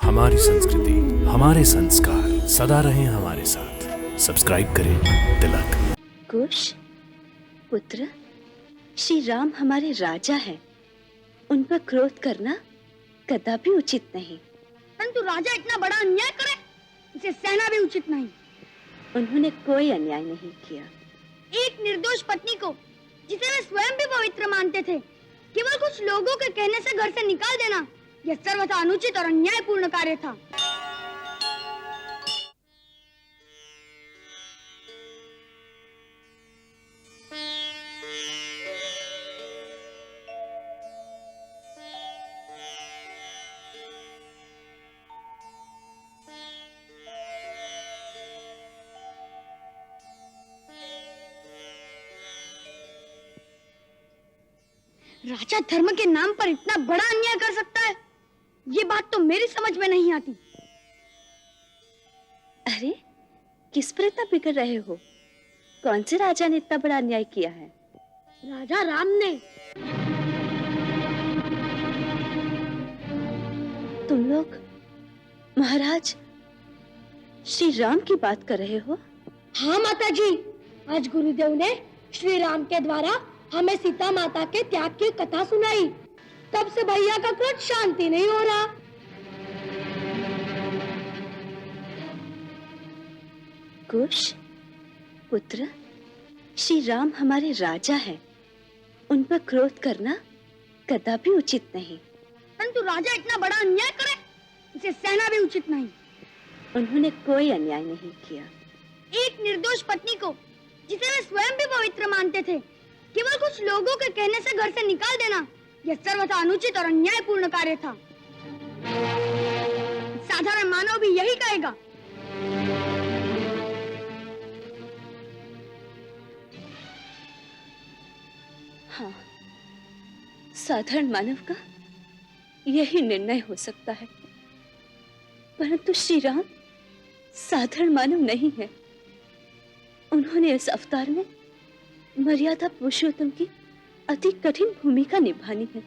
हमारी संस्कृति, हमारे संस्कार सदा रहें हमारे साथ। सब्सक्राइब करें तिलक। कुश पुत्र, श्री राम हमारे राजा हैं। उन पर क्रोध करना कदापि उचित नहीं। परंतु राजा इतना बड़ा अन्याय करे, इसे सहना भी उचित नहीं। उन्होंने कोई अन्याय नहीं किया। एक निर्दोष पत्नी को, जिसे वे स्वयं भी पवित्र मानते थे, केवल कुछ लोगों के कहने से घर से निकाल देना, यह सर्वथा अनुचित और अन्यायपूर्ण कार्य था। राजा धर्म के नाम पर इतना बड़ा अन्याय कर सकता है, ये बात तो मेरी समझ में नहीं आती। अरे, किस पर इतना बिगड़ रहे हो? कौन से राजा ने इतना बड़ा अन्याय किया है? राजा राम ने। तुम लोग महाराज श्री राम की बात कर रहे हो? हाँ माता जी, आज गुरुदेव ने श्री राम के द्वारा हमें सीता माता के त्याग की कथा सुनाई। तब से भैया का क्रोध शांति नहीं हो रहा। कुश पुत्र, श्री राम हमारे राजा हैं। उन पर क्रोध करना कदापि उचित नहीं। परंतु राजा इतना बड़ा अन्याय करे, इसे सहना भी उचित नहीं। उन्होंने कोई अन्याय नहीं किया। एक निर्दोष पत्नी को, जिसे वे स्वयं भी पवित्र मानते थे, केवल कुछ लोगों के कहने से घर से निकाल देना, यह सर्वथा अनुचित और अन्यायपूर्ण कार्य था। साधारण मानव भी यही कहेगा। हाँ, साधारण मानव का यही निर्णय हो सकता है, परंतु श्री राम साधारण मानव नहीं है। उन्होंने इस अवतार में मर्यादा पुरुषोत्तम की अति कठिन भूमिका निभानी है।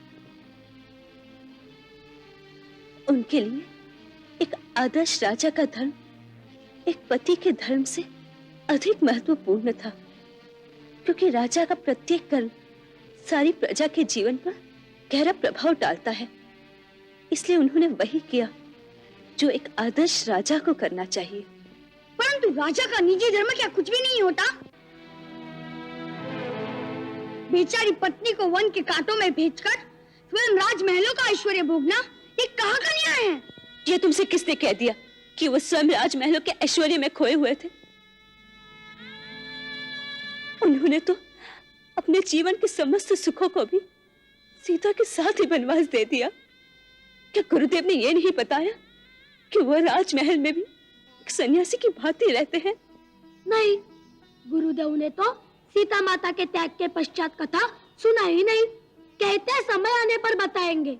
उनके लिए एक आदर्श राजा का धर्म एक पति के धर्म से अधिक महत्वपूर्ण था, क्योंकि राजा का प्रत्येक कर्म सारी प्रजा के जीवन पर गहरा प्रभाव डालता है। इसलिए उन्होंने वही किया जो एक आदर्श राजा को करना चाहिए। परंतु राजा का निजी धर्म क्या कुछ भी नहीं होता? बेचारी पत्नी को वन के कांटों में भेजकर स्वयं राजमहलों का ऐश्वर्य भोगना, ये कहाँ का न्याय है? ये तुमसे किसने कह दिया कि वो स्वयं राजमहलों के ऐश्वर्य में खोए हुए थे? उन्होंने तो अपने जीवन के समस्त सुखों को भी सीता के साथ ही वनवास दे दिया। क्या गुरुदेव ने ये नहीं बताया कि वो राजमहल में भी एक सन्यासी की भांति रहते हैं? नहीं, गुरुदेव ने तो सीता माता के त्याग के पश्चात कथा सुना ही नहीं। कहते हैं समय आने पर बताएंगे।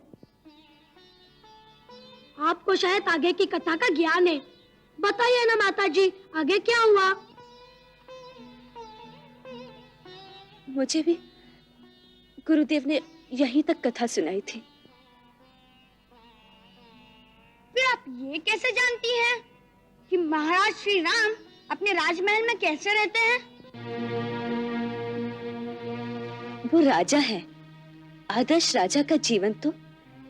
आपको शायद आगे की कथा का ज्ञान है, बताइए ना माता जी, आगे क्या हुआ? मुझे भी गुरुदेव ने यहीं तक कथा सुनाई थी। फिर आप ये कैसे जानती हैं कि महाराज श्री राम अपने राजमहल में कैसे रहते हैं? वो राजा है। आदर्श राजा का जीवन तो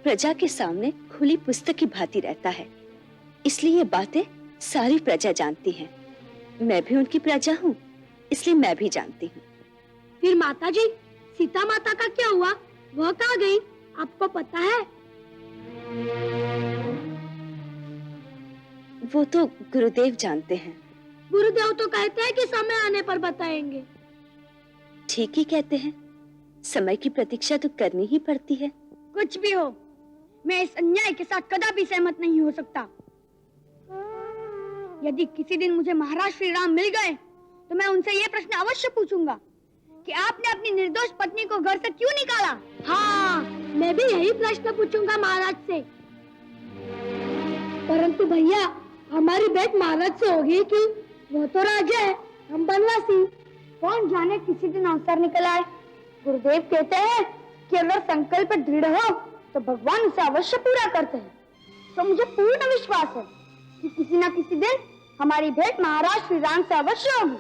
प्रजा के सामने खुली पुस्तक की भांति रहता है, इसलिए ये बातें सारी प्रजा जानती है। मैं भी उनकी प्रजा हूँ, इसलिए मैं भी जानती हूँ। फिर माता जी, सीता माता का क्या हुआ? वह कहाँ गई? आपको पता है? वो तो गुरुदेव जानते हैं। गुरुदेव तो कहते हैं कि समय आने पर बताएंगे। ठीक ही कहते हैं, समय की प्रतीक्षा तो करनी ही पड़ती है। कुछ भी हो, मैं इस अन्याय के साथ कदापि सहमत नहीं हो सकता। यदि किसी दिन मुझे महाराज श्री राम मिल गए, तो मैं उनसे ये प्रश्न अवश्य पूछूंगा कि आपने अपनी निर्दोष पत्नी को घर से क्यों निकाला? हाँ, मैं भी यही प्रश्न पूछूंगा महाराज से। परंतु भैया, हमारी भेंट महाराज से होगी कि वो तो राजा है, हम बनवासी। कौन जाने किसी दिन अवसर निकल आए। गुरुदेव कहते हैं कि अगर संकल्प दृढ़ हो तो भगवान उसे अवश्य पूरा करते हैं। तो मुझे पूर्ण विश्वास है कि किसी न किसी दिन हमारी भेंट महाराज श्री राम से अवश्य होगी।